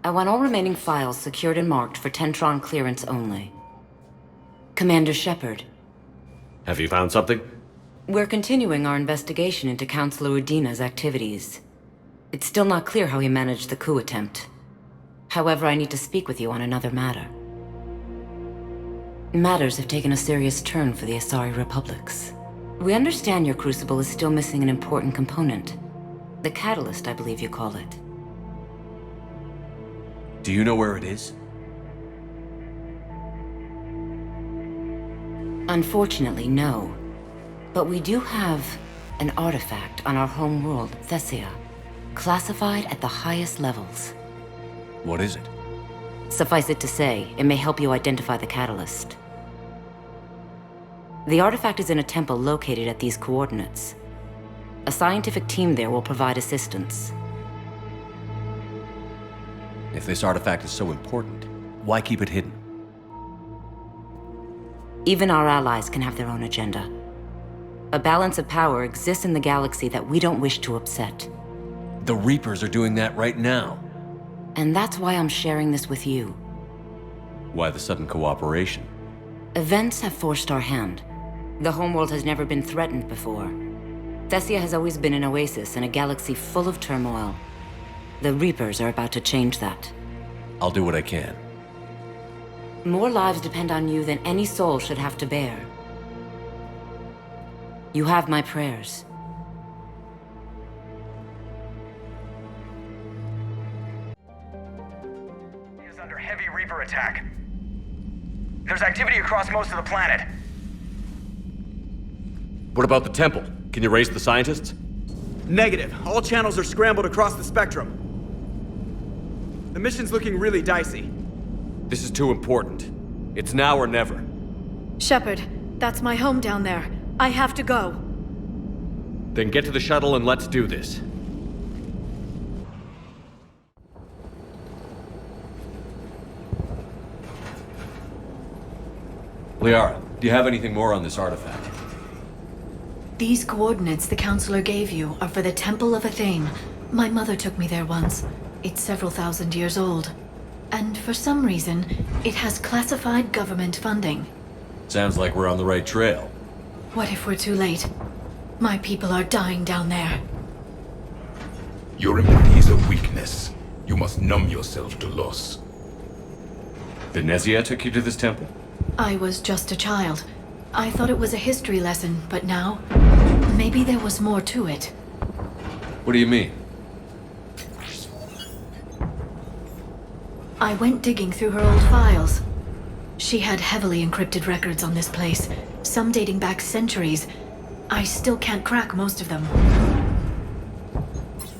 I want all remaining files secured and marked for Tentron clearance only. Commander Shepard. Have you found something? We're continuing our investigation into Councillor Udina's activities. It's still not clear how he managed the coup attempt. However, I need to speak with you on another matter. Matters have taken a serious turn for the Asari Republics. We understand your Crucible is still missing an important component. The catalyst, I believe you call it. Do you know where it is? Unfortunately, no. But we do have an artifact on our home world, Thessia, classified at the highest levels. What is it? Suffice it to say, it may help you identify the catalyst. The artifact is in a temple located at these coordinates. A scientific team there will provide assistance. If this artifact is so important, why keep it hidden? Even our allies can have their own agenda. A balance of power exists in the galaxy that we don't wish to upset. The Reapers are doing that right now. And that's why I'm sharing this with you. Why the sudden cooperation? Events have forced our hand. The homeworld has never been threatened before. Thessia has always been an oasis in a galaxy full of turmoil. The Reapers are about to change that. I'll do what I can. More lives depend on you than any soul should have to bear. You have my prayers. Is under heavy Reaper attack. There's activity across most of the planet. What about the temple? Can you raise the scientists? Negative. All channels are scrambled across the spectrum. The mission's looking really dicey. This is too important. It's now or never. Shepard, that's my home down there. I have to go. Then get to the shuttle and let's do this. Liara, do you have anything more on this artifact? These coordinates the Councillor gave you are for the Temple of Athene. My mother took me there once. It's several thousand years old. And for some reason, it has classified government funding. Sounds like we're on the right trail. What if we're too late? My people are dying down there. Your empathy is a weakness. You must numb yourself to loss. The Thessia took you to this temple? I was just a child. I thought it was a history lesson, but now, maybe there was more to it. What do you mean? I went digging through her old files. She had heavily encrypted records on this place, some dating back centuries. I still can't crack most of them.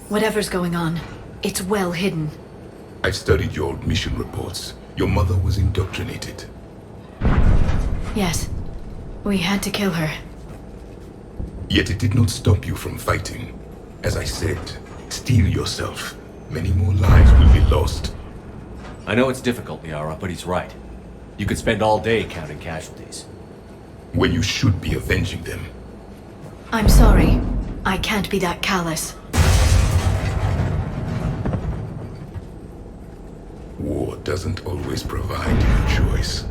Whatever's going on, it's well hidden. I've studied your old mission reports. Your mother was indoctrinated. Yes, we had to kill her. Yet it did not stop you from fighting. As I said, steel yourself. Many more lives will be lost. I know it's difficult, Liara, but he's right. You could spend all day counting casualties. When you should be avenging them. I'm sorry. I can't be that callous. War doesn't always provide you a choice.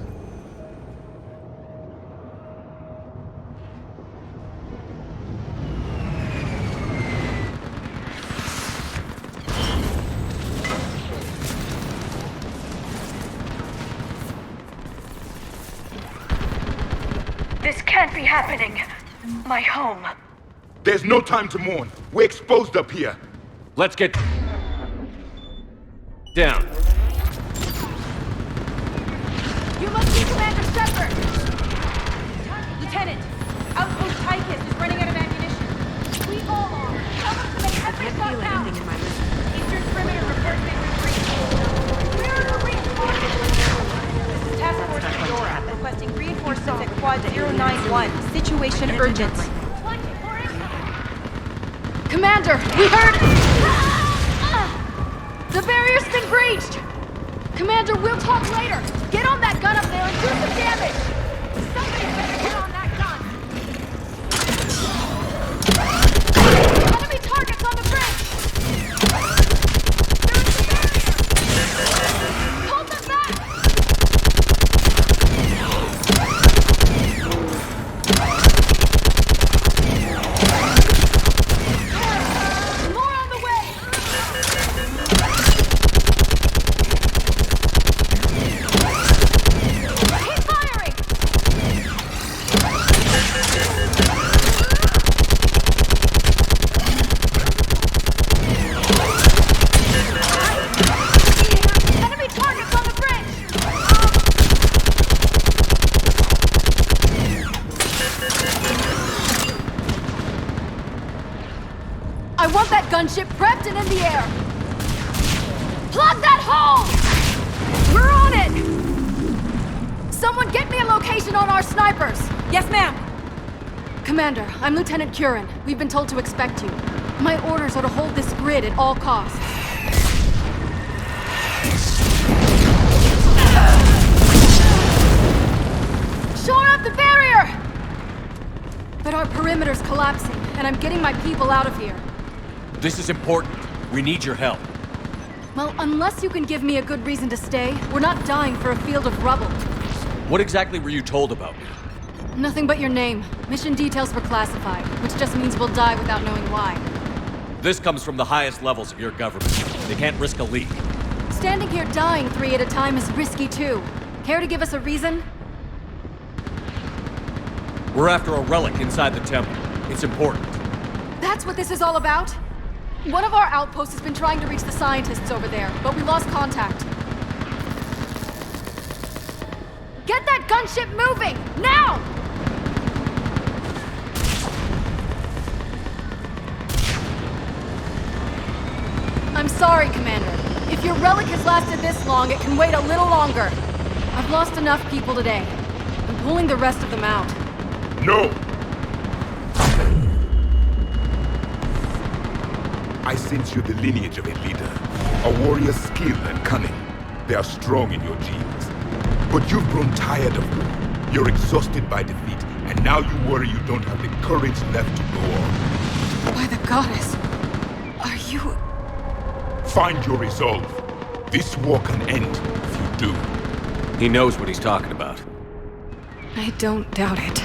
This can't be happening. My home. There's no time to mourn. We're exposed up here. Let's get down. You must be Commander Shepard! Lieutenant, Outpost Tychus is running out of ammunition. We all are. Tell them to make every shot count. Eastern perimeter reports they retreat. Where are the reinforcements? This is Task Force Eudora, requesting reinforcements at Quad 091. Situation urgent. Commander, we heard... The barrier's been breached! Commander, we'll talk later! Get on that gun up there and do some damage! Somebody better get on that gun! Enemy targets on the bridge! There's the barrier! I want that gunship prepped and in the air! Plug that hole! We're on it! Someone get me a location on our snipers! Yes, ma'am! Commander, I'm Lieutenant Curran. We've been told to expect you. My orders are to hold this grid at all costs. Shore up the barrier! But our perimeter's collapsing, and I'm getting my people out of here. This is important. We need your help. Well, unless you can give me a good reason to stay, we're not dying for a field of rubble. What exactly were you told about me? Nothing but your name. Mission details were classified, which just means we'll die without knowing why. This comes from the highest levels of your government. They can't risk a leak. Standing here dying 3 at a time is risky too. Care to give us a reason? We're after a relic inside the temple. It's important. That's what this is all about? One of our outposts has been trying to reach the scientists over there, but we lost contact. Get that gunship moving! Now! I'm sorry, Commander. If your relic has lasted this long, it can wait a little longer. I've lost enough people today. I'm pulling the rest of them out. No! I sense you're the lineage of a leader. A warrior's skill and cunning. They are strong in your genes. But you've grown tired of war. You're exhausted by defeat, and now you worry you don't have the courage left to go on. By the goddess, are you... Find your resolve. This war can end if you do. He knows what he's talking about. I don't doubt it.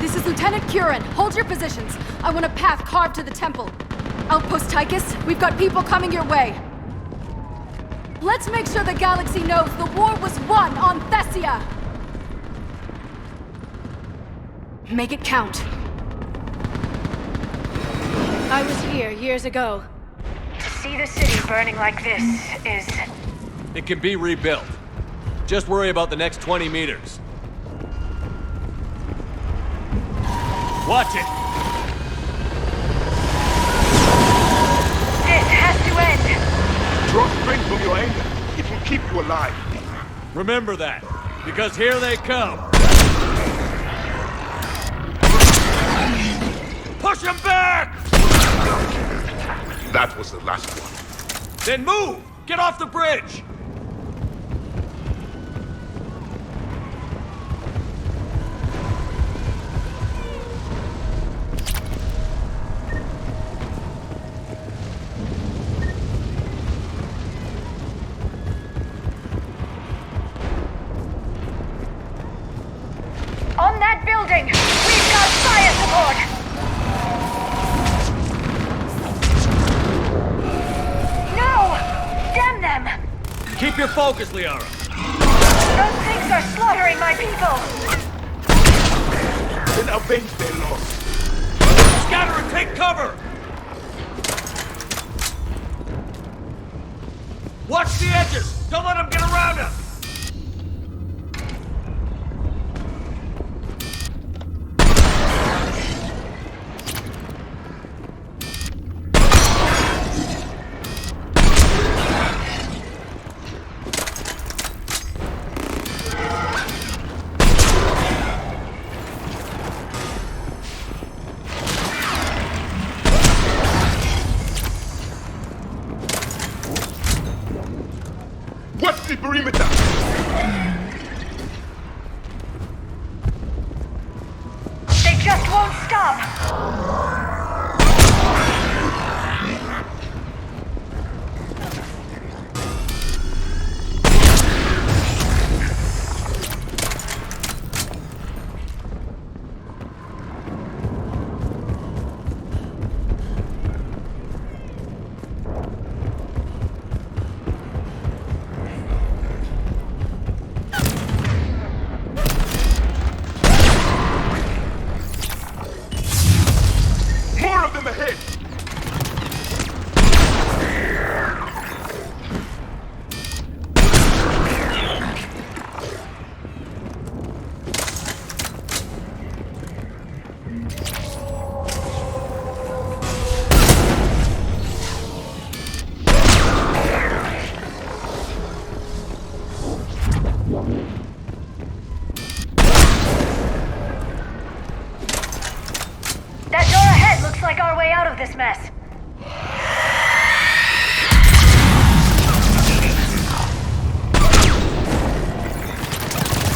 This is Lieutenant Curran. Hold your positions. I want a path carved to the temple. Outpost Tychus, we've got people coming your way. Let's make sure the galaxy knows the war was won on Thessia! Make it count. I was here years ago. To see the city burning like this is... It can be rebuilt. Just worry about the next 20 meters. Watch it! This has to end! Draw strength from your anger. It will keep you alive. Remember that, because here they come. Push them back! That was the last one. Then move! Get off the bridge! On that building! We've got fire support! No! Damn them! Keep your focus, Liara. Those things are slaughtering my people! Then avenge their loss. Scatter and take cover! Watch the edges! Don't let them get around us! What's the perimeter? They just won't stop! More of them ahead! like our way out of this mess.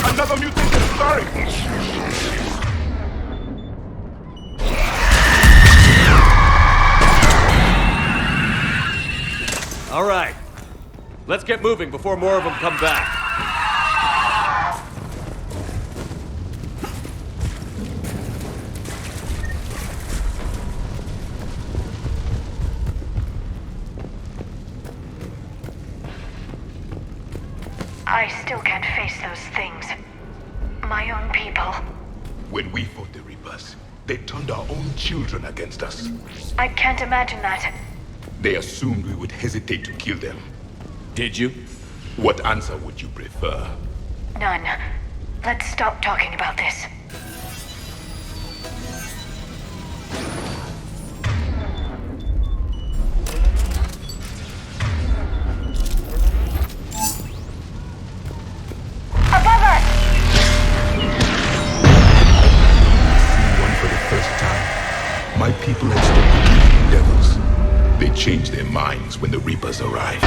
Another mutation, sorry! All right. Let's get moving before more of them come back. I still can't face those things. My own people. When we fought the Reapers, they turned our own children against us. I can't imagine that. They assumed we would hesitate to kill them. Did you? What answer would you prefer? None. Let's stop talking about this. Above us! One for the first time. My people had stopped believing in devils. They changed their minds when the Reapers arrived.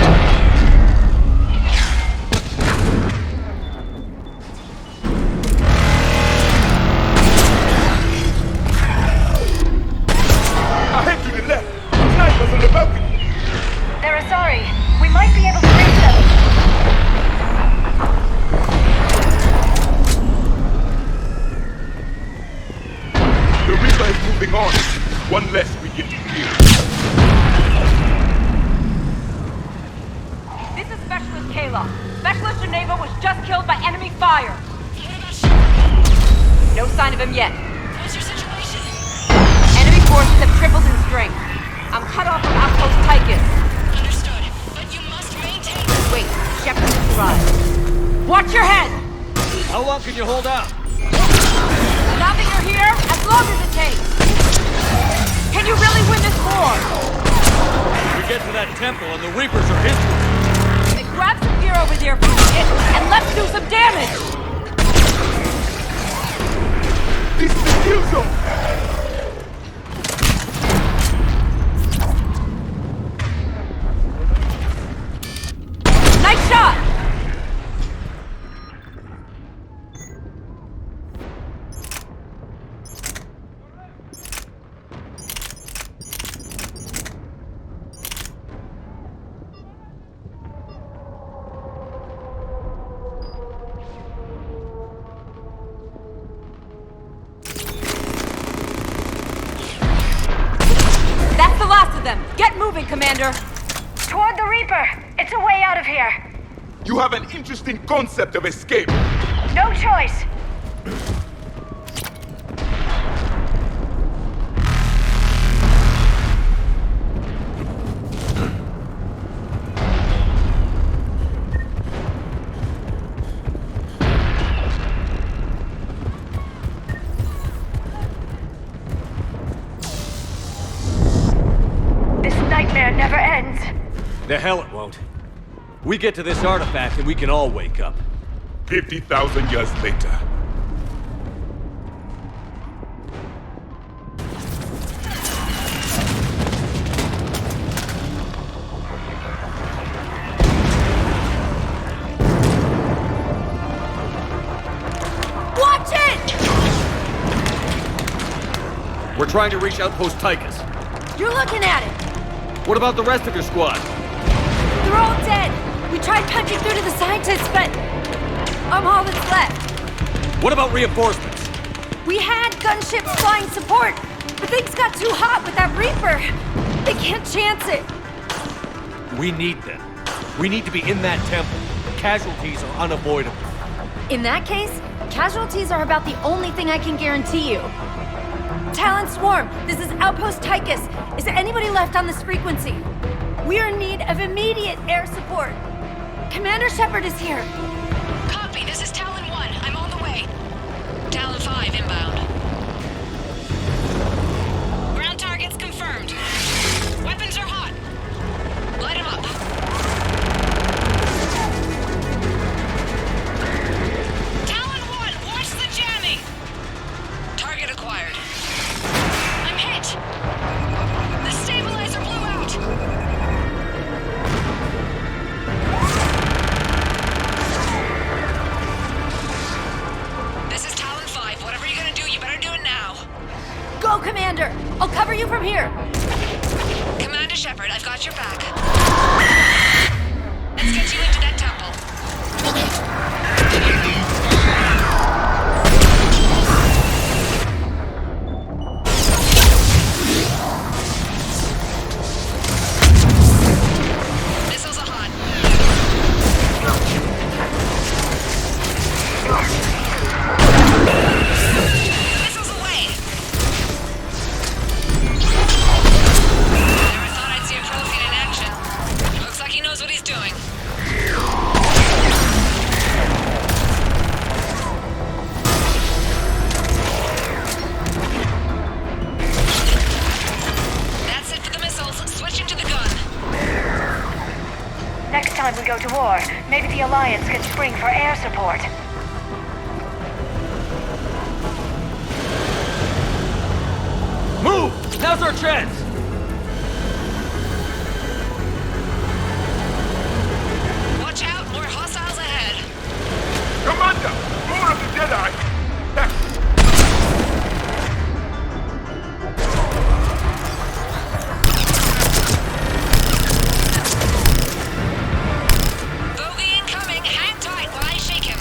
Ahead to the left! Snipers on the balcony! They're asari. We might be able to reach them. The Reaper is moving on. One less we get to kill. This is Specialist Kayla. Specialist Geneva was just killed by enemy fire. No sign of him yet. What's your situation? Enemy forces have tripled in strength. I'm cut off from outpost Tychus. Understood. But you must maintain... Wait, Shepard just arrived. Watch your head! How long can you hold out? Stopping her here, as long as it takes. Can you really win this war? We get to that temple and the Reapers are history. Then grab some gear over there from the pit, and let's do some damage! This is the kill zone! Nice shot! That's the last of them! Get moving, Commander! Toward the Reaper! It's a way out of here! You have an interesting concept of escape. No choice! This nightmare never ends. The hell it won't. We get to this artifact and we can all wake up. 50,000 years later. Watch it! We're trying to reach Outpost Tychus. You're looking at it! What about the rest of your squad? They're all dead! We tried punching through to the scientists, but... I'm all that's left. What about reinforcements? We had gunships flying support, but things got too hot with that Reaper. They can't chance it. We need them. We need to be in that temple. Casualties are unavoidable. In that case, casualties are about the only thing I can guarantee you. Talon Swarm, this is Outpost Tychus. Is there anybody left on this frequency? We're in need of immediate air support. Commander Shepard is here. Copy, this is Talon 1. I'm on the way. Talon 5 inbound. Ground targets confirmed. Weapons are hot. Light them up. Talon 1, watch the jamming! Target acquired. I'm hit! Commander! I'll cover you from here! Commander Shepard, I've got your back. Let's get you into that temple. Missiles are hot. Missiles away! Never thought I'd see a Prothean in action. Looks like he knows what he's doing. That's it for the missiles. Switching to the gun. Next time we go to war, maybe the Alliance can spring for air support. Move! Now's our chance! Watch out, more hostiles ahead. Commander! More of the Jedi! Bogey incoming. Hang tight while I shake him.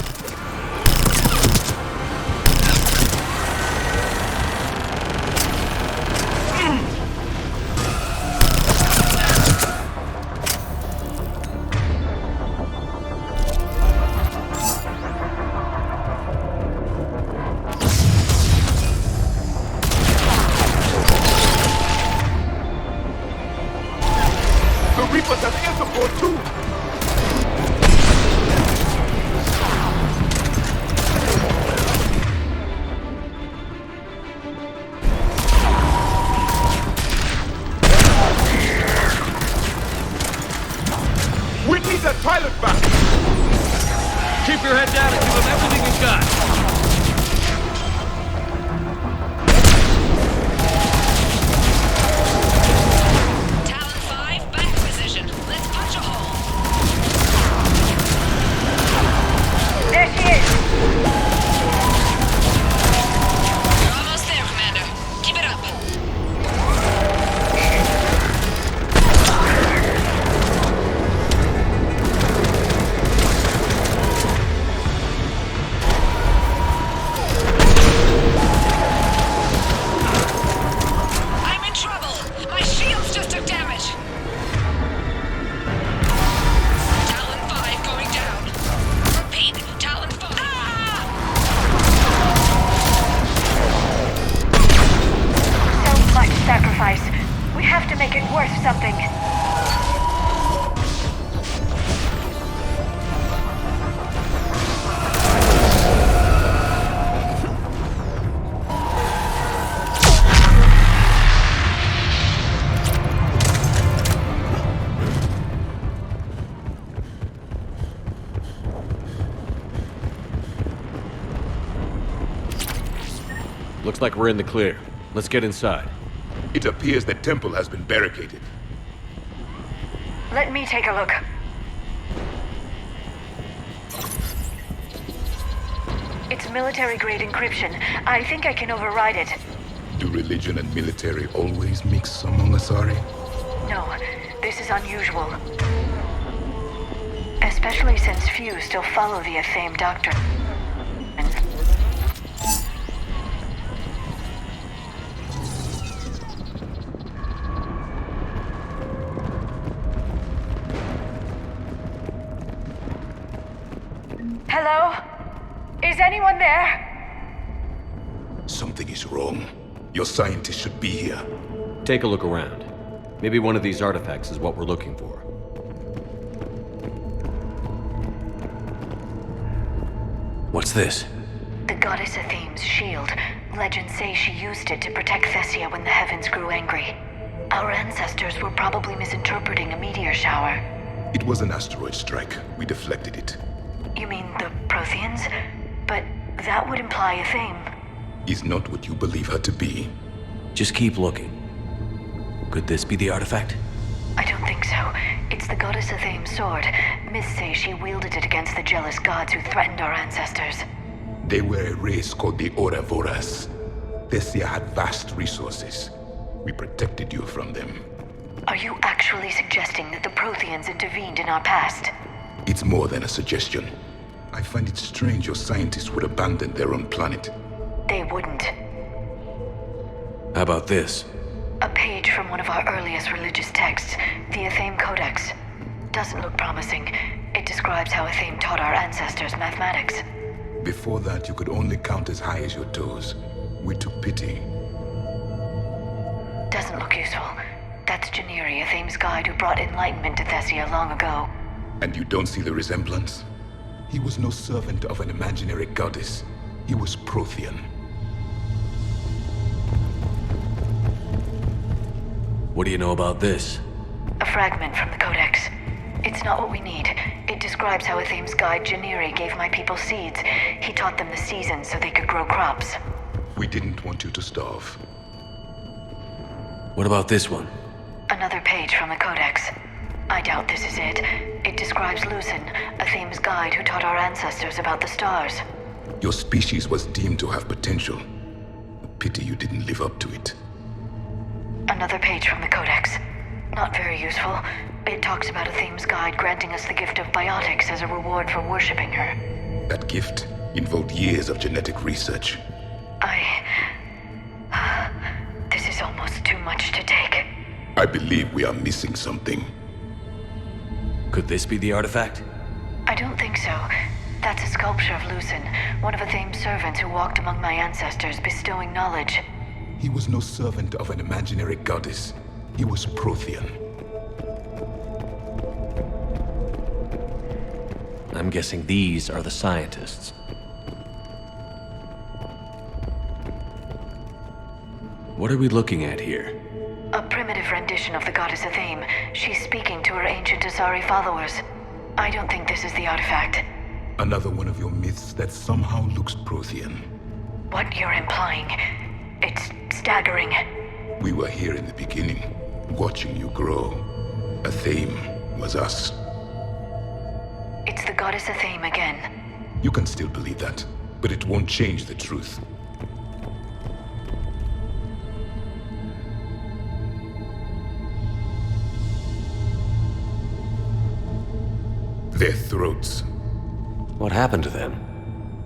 The Reapers have air support too! We need that pilot back! Keep your head down and give them everything you've got. Talon 5, back position. Let's punch a hole. There she is! You're almost there, Commander. Keep it up. I'm in trouble. My shields just took damage. Talon 5 going down. Repeat, Talon 5. Ah! So much sacrifice. We have to make it worth something. Looks like we're in the clear. Let's get inside. It appears the temple has been barricaded. Let me take a look. It's military-grade encryption. I think I can override it. Do religion and military always mix among Asari? No, this is unusual. Especially since few still follow the Athame doctrine. Hello? Is anyone there? Something is wrong. Your scientists should be here. Take a look around. Maybe one of these artifacts is what we're looking for. What's this? The goddess Athame's shield. Legends say she used it to protect Thessia when the heavens grew angry. Our ancestors were probably misinterpreting a meteor shower. It was an asteroid strike. We deflected it. You mean the Protheans? But that would imply Athame. Is not what you believe her to be. Just keep looking. Could this be the artifact? I don't think so. It's the goddess Athame's sword. Myths say she wielded it against the jealous gods who threatened our ancestors. They were a race called the Ouroboros. Thessia had vast resources. We protected you from them. Are you actually suggesting that the Protheans intervened in our past? It's more than a suggestion. I find it strange your scientists would abandon their own planet. They wouldn't. How about this? A page from one of our earliest religious texts, the Athame Codex. Doesn't look promising. It describes how Athame taught our ancestors mathematics. Before that, you could only count as high as your toes. We took pity. Doesn't look useful. That's Janiri, Athame's guide who brought enlightenment to Thessia long ago. And you don't see the resemblance? He was no servant of an imaginary goddess. He was Prothean. What do you know about this? A fragment from the Codex. It's not what we need. It describes how Athame's guide Janiri gave my people seeds. He taught them the seasons so they could grow crops. We didn't want you to starve. What about this one? Another page from the Codex. I doubt this is it. It describes Lucen, Athame's guide who taught our ancestors about the stars. Your species was deemed to have potential. A pity you didn't live up to it. Another page from the Codex. Not very useful. It talks about Athame's guide granting us the gift of biotics as a reward for worshipping her. That gift involved years of genetic research. This is almost too much to take. I believe we are missing something. Could this be the artifact? I don't think so. That's a sculpture of Lucen, one of Athame's servants who walked among my ancestors, bestowing knowledge. He was no servant of an imaginary goddess. He was Prothean. I'm guessing these are the scientists. What are we looking at here? A primitive rendition of the goddess Athame. She's speaking to her ancient Asari followers. I don't think this is the artifact. Another one of your myths that somehow looks Prothean. What you're implying, it's staggering. We were here in the beginning, watching you grow. Athame was us. It's the goddess Athame again. You can still believe that, but it won't change the truth. Their throats. What happened to them?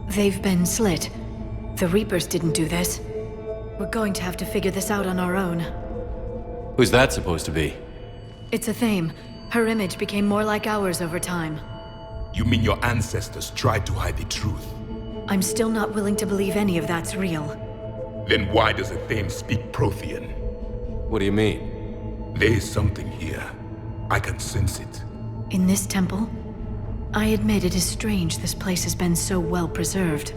They've been slit. The Reapers didn't do this. We're going to have to figure this out on our own. Who's that supposed to be? It's Athame. Her image became more like ours over time. You mean your ancestors tried to hide the truth? I'm still not willing to believe any of that's real. Then why does Athame speak Prothean? What do you mean? There is something here. I can sense it. In this temple? I admit it is strange this place has been so well preserved.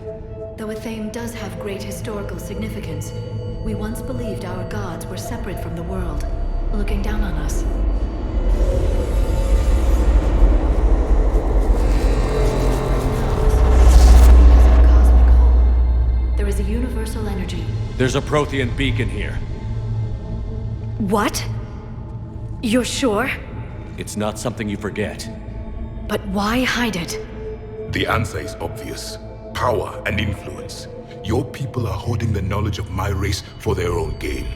Though Athame does have great historical significance, we once believed our gods were separate from the world, looking down on us. There is a universal energy. There's a Prothean beacon here. What? You're sure? It's not something you forget. But why hide it? The answer is obvious. Power and influence. Your people are holding the knowledge of my race for their own gain.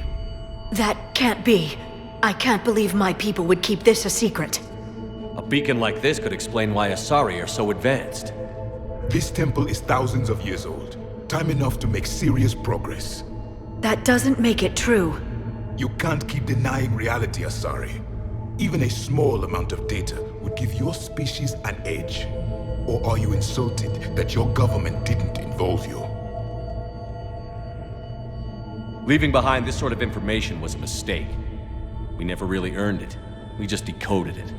That can't be. I can't believe my people would keep this a secret. A beacon like this could explain why Asari are so advanced. This temple is thousands of years old. Time enough to make serious progress. That doesn't make it true. You can't keep denying reality, Asari. Even a small amount of data would give your species an edge. Or are you insulted that your government didn't involve you? Leaving behind this sort of information was a mistake. We never really earned it. We just decoded it.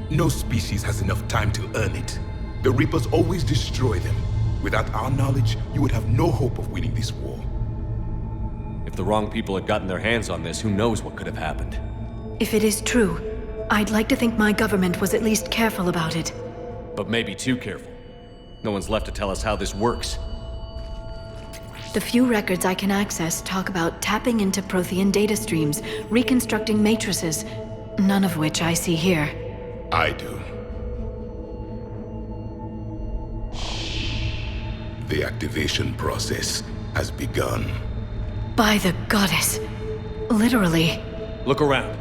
No species has enough time to earn it. The Reapers always destroy them. Without our knowledge, you would have no hope of winning this war. If the wrong people had gotten their hands on this, who knows what could have happened. If it is true, I'd like to think my government was at least careful about it. But maybe too careful. No one's left to tell us how this works. The few records I can access talk about tapping into Prothean data streams, reconstructing matrices, none of which I see here. I do. The activation process has begun. By the goddess. Literally. Look around.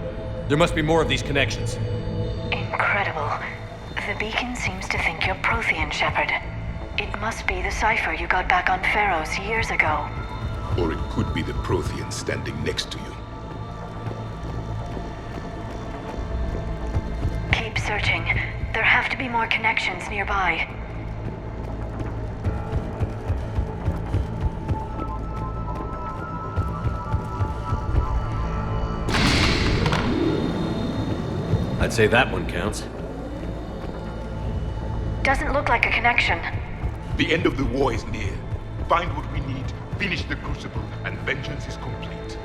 There must be more of these connections. Incredible. The beacon seems to think you're Prothean, Shepard. It must be the cipher you got back on Pharaohs years ago. Or it could be the Prothean standing next to you. Keep searching. There have to be more connections nearby. I'd say that one counts. Doesn't look like a connection. The end of the war is near. Find what we need, finish the Crucible, and vengeance is complete.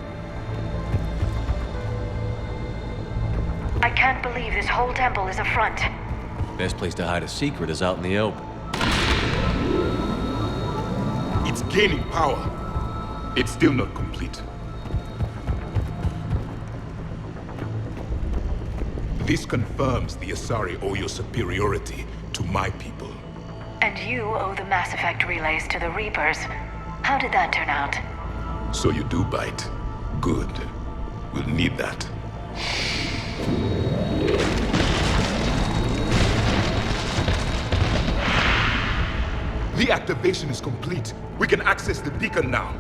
I can't believe this whole temple is a front. Best place to hide a secret is out in the open. It's gaining power. It's still not complete. This confirms the Asari owe your superiority to my people. And you owe the Mass Effect relays to the Reapers. How did that turn out? So you do bite. Good. We'll need that. The activation is complete. We can access the beacon now.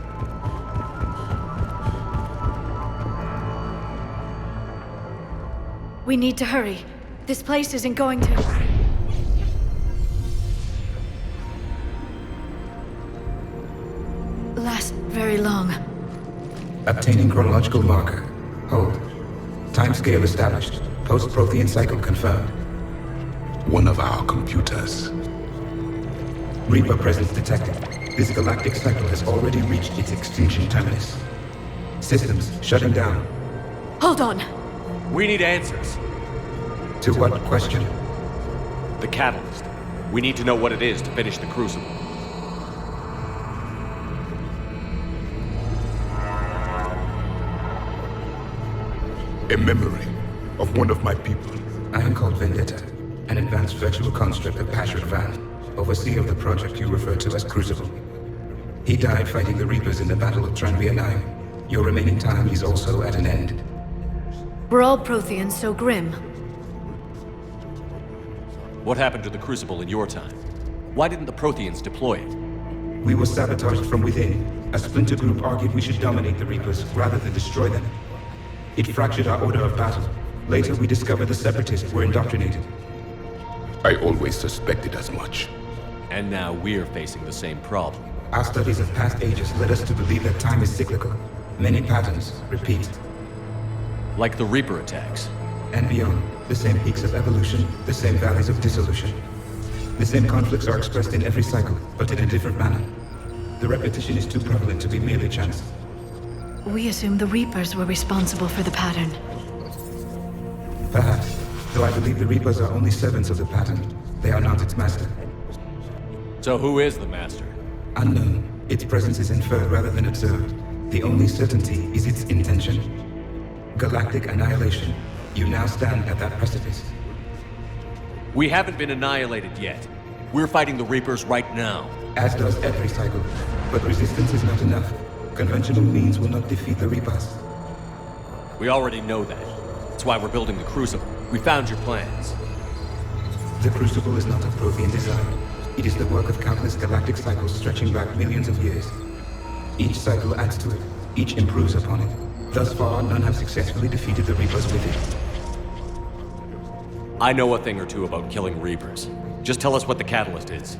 We need to hurry. This place isn't going to... last very long. Obtaining chronological marker. Hold. Timescale established. Post-Prothean cycle confirmed. One of our computers. Reaper presence detected. This galactic cycle has already reached its extinction terminus. Systems shutting down. Hold on. We need answers. To what question? The catalyst. We need to know what it is to finish the Crucible. A memory of one of my people. I am called Vendetta, an advanced virtual construct of Pasher Van, overseer of the project you refer to as Crucible. He died fighting the Reapers in the Battle of Tranvia 9. Your remaining time is also at an end. We're all Protheans, so grim. What happened to the Crucible in your time? Why didn't the Protheans deploy it? We were sabotaged from within. A splinter group argued we should dominate the Reapers rather than destroy them. It fractured our order of battle. Later, we discovered the Separatists were indoctrinated. I always suspected as much. And now we're facing the same problem. Our studies of past ages led us to believe that time is cyclical. Many patterns repeat. Like the Reaper attacks. And beyond, the same peaks of evolution, the same valleys of dissolution. The same conflicts are expressed in every cycle, but in a different manner. The repetition is too prevalent to be merely chance. We assumed the Reapers were responsible for the pattern. Perhaps, though I believe the Reapers are only servants of the pattern. They are not its master. So who is the master? Unknown. Its presence is inferred rather than observed. The only certainty is its intention. Galactic annihilation. You now stand at that precipice. We haven't been annihilated yet. We're fighting the Reapers right now. As does every cycle. But resistance is not enough. Conventional means will not defeat the Reapers. We already know that. That's why we're building the Crucible. We found your plans. The Crucible is not a Prothean design. It is the work of countless galactic cycles stretching back millions of years. Each cycle adds to it. Each improves upon it. Thus far, none have successfully defeated the Reapers with it. I know a thing or two about killing Reapers. Just tell us what the catalyst is.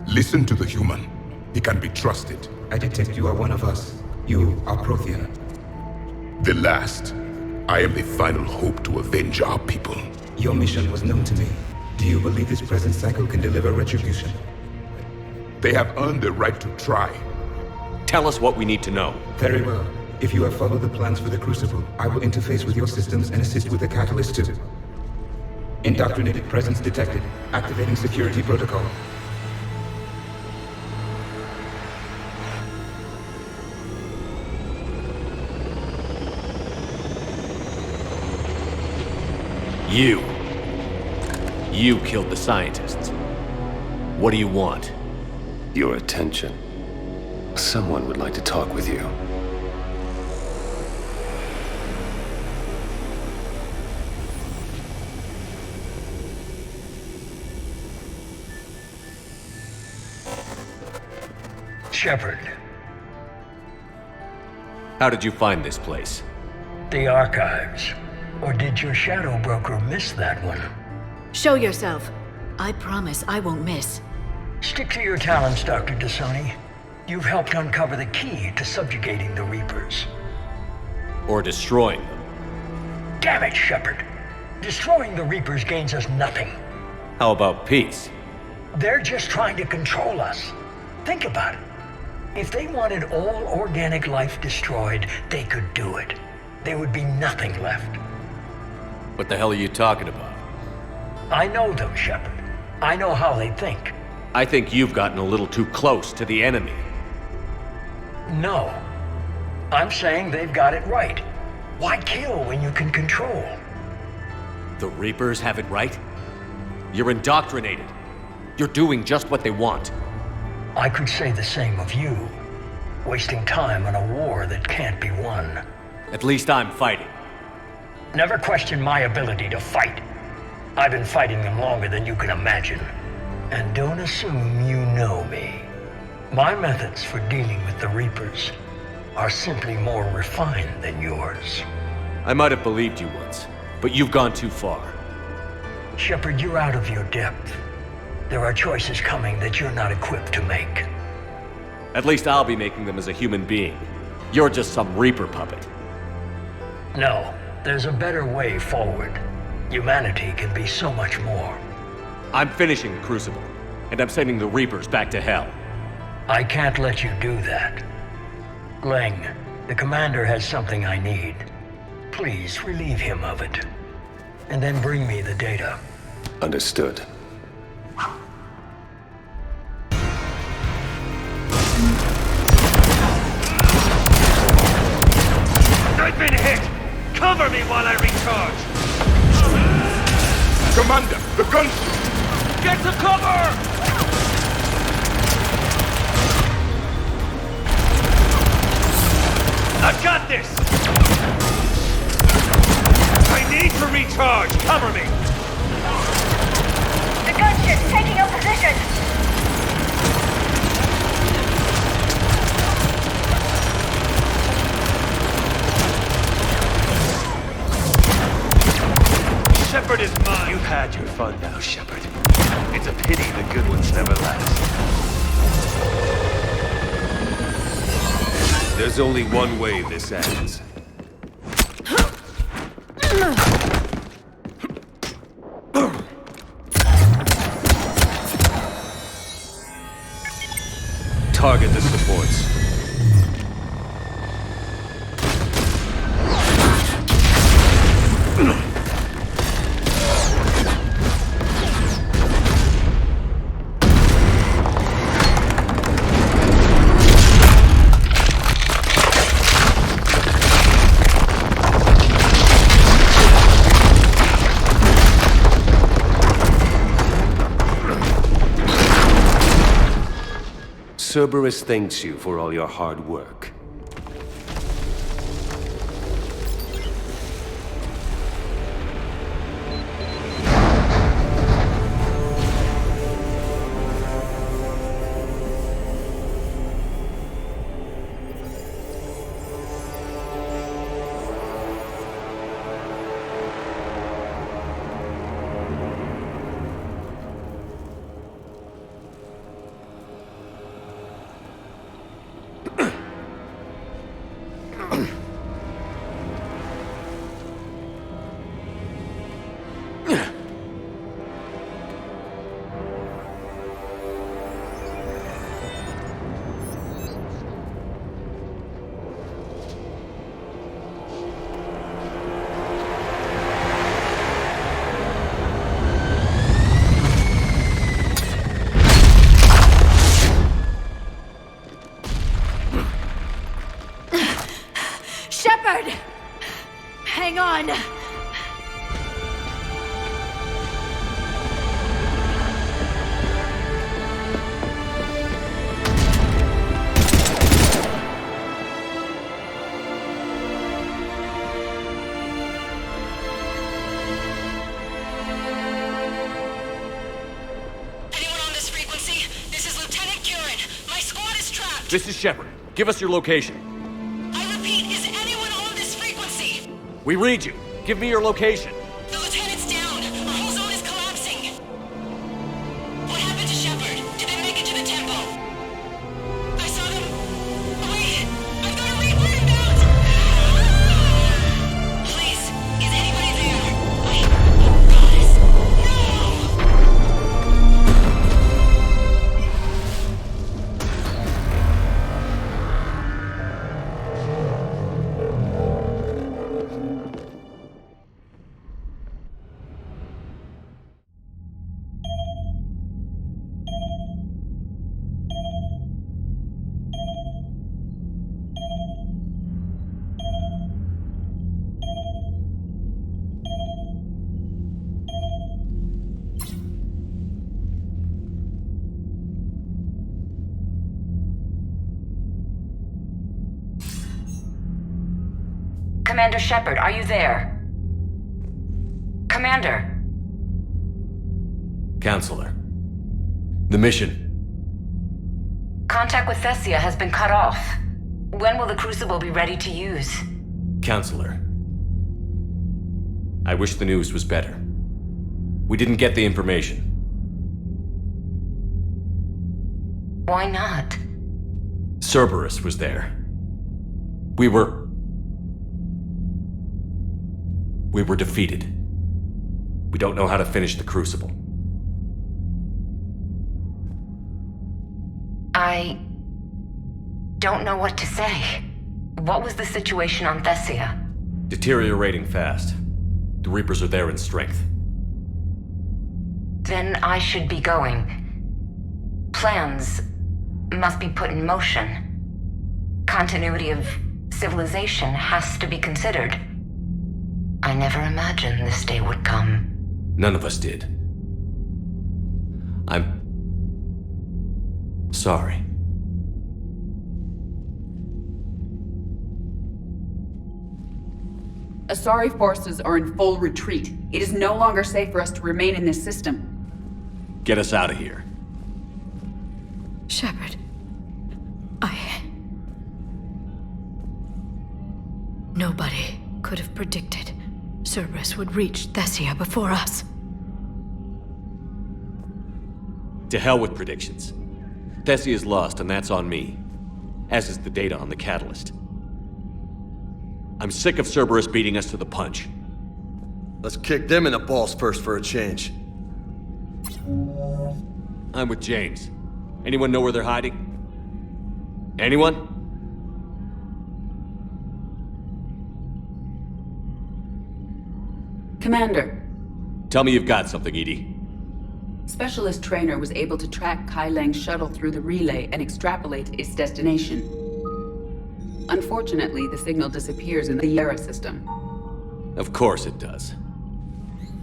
Listen to the human. He can be trusted. I detect you are one of us. You are Prothean. The last. I am the final hope to avenge our people. Your mission was known to me. Do you believe this present cycle can deliver retribution? They have earned the right to try. Tell us what we need to know. Very well. If you have followed the plans for the Crucible, I will interface with your systems and assist with the catalyst too. Indoctrinated presence detected. Activating security protocol. You killed the scientists. What do you want? Your attention. Someone would like to talk with you. Shepard. How did you find this place? The archives. Or did your shadow broker miss that one? Show yourself. I promise I won't miss. Stick to your talents, Dr. Thessia. You've helped uncover the key to subjugating the Reapers. Or destroying them. Damn it, Shepard. Destroying the Reapers gains us nothing. How about peace? They're just trying to control us. Think about it. If they wanted all organic life destroyed, they could do it. There would be nothing left. What the hell are you talking about? I know them, Shepard. I know how they think. I think you've gotten a little too close to the enemy. No. I'm saying they've got it right. Why kill when you can control? The Reapers have it right? You're indoctrinated. You're doing just what they want. I could say the same of you. Wasting time on a war that can't be won. At least I'm fighting. Never question my ability to fight. I've been fighting them longer than you can imagine. And don't assume you know me. My methods for dealing with the Reapers are simply more refined than yours. I might have believed you once, but you've gone too far. Shepard, you're out of your depth. There are choices coming that you're not equipped to make. At least I'll be making them as a human being. You're just some Reaper puppet. No, there's a better way forward. Humanity can be so much more. I'm finishing the Crucible, and I'm sending the Reapers back to hell. I can't let you do that. Leng, the commander has something I need. Please relieve him of it. And then bring me the data. Understood. I've been hit! Cover me while I recharge! Commander, the gunship! Get to cover! I've got this! I need to recharge! Cover me! The gunship's taking up position! Shepard is mine! You've had your fun now, Shepard. It's a pity the good ones never last. There's only one way this ends. Target the supports. Cerberus thanks you for all your hard work. Shepard! Hang on! Anyone on this frequency? This is Lieutenant Curran. My squad is trapped. This is Shepard. Give us your location. I repeat, is anyone on this frequency? We read you. Give me your location. The lieutenant's down. Our whole zone is collapsing. What happened to Shepard? Did they make it to the temple? I saw them. Wait! I've got a Reaper inbound! Please, is anybody there? Goddess, Commander Shepard, are you there? Commander! Councillor. The mission. Contact with Thessia has been cut off. When will the Crucible be ready to use? Councillor. I wish the news was better. We didn't get the information. Why not? Cerberus was there. We were defeated. We don't know how to finish the Crucible. I don't know what to say. What was the situation on Thessia? Deteriorating fast. The Reapers are there in strength. Then I should be going. Plans must be put in motion. Continuity of civilization has to be considered. I never imagined this day would come. None of us did. I'm sorry. Asari forces are in full retreat. It is no longer safe for us to remain in this system. Get us out of here. Shepard, Nobody could have predicted Cerberus would reach Thessia before us. To hell with predictions. Thessia is lost, and that's on me. As is the data on the catalyst. I'm sick of Cerberus beating us to the punch. Let's kick them in the balls first for a change. I'm with James. Anyone know where they're hiding? Anyone? Commander. Tell me you've got something, Edie. Specialist Trainer was able to track Kai Lang's shuttle through the relay and extrapolate its destination. Unfortunately, the signal disappears in the Yara system. Of course it does.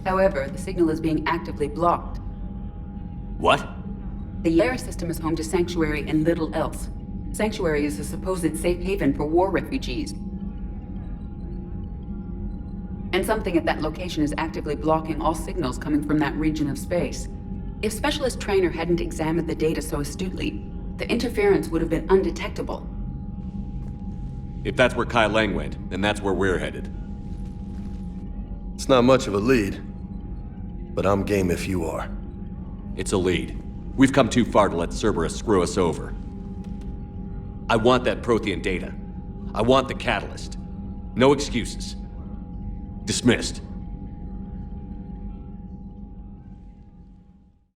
However, the signal is being actively blocked. What? The Yara system is home to Sanctuary and little else. Sanctuary is a supposed safe haven for war refugees. And something at that location is actively blocking all signals coming from that region of space. If Specialist Trainer hadn't examined the data so astutely, the interference would have been undetectable. If that's where Kai Lang went, then that's where we're headed. It's not much of a lead, but I'm game if you are. It's a lead. We've come too far to let Cerberus screw us over. I want that Prothean data. I want the catalyst. No excuses. Dismissed.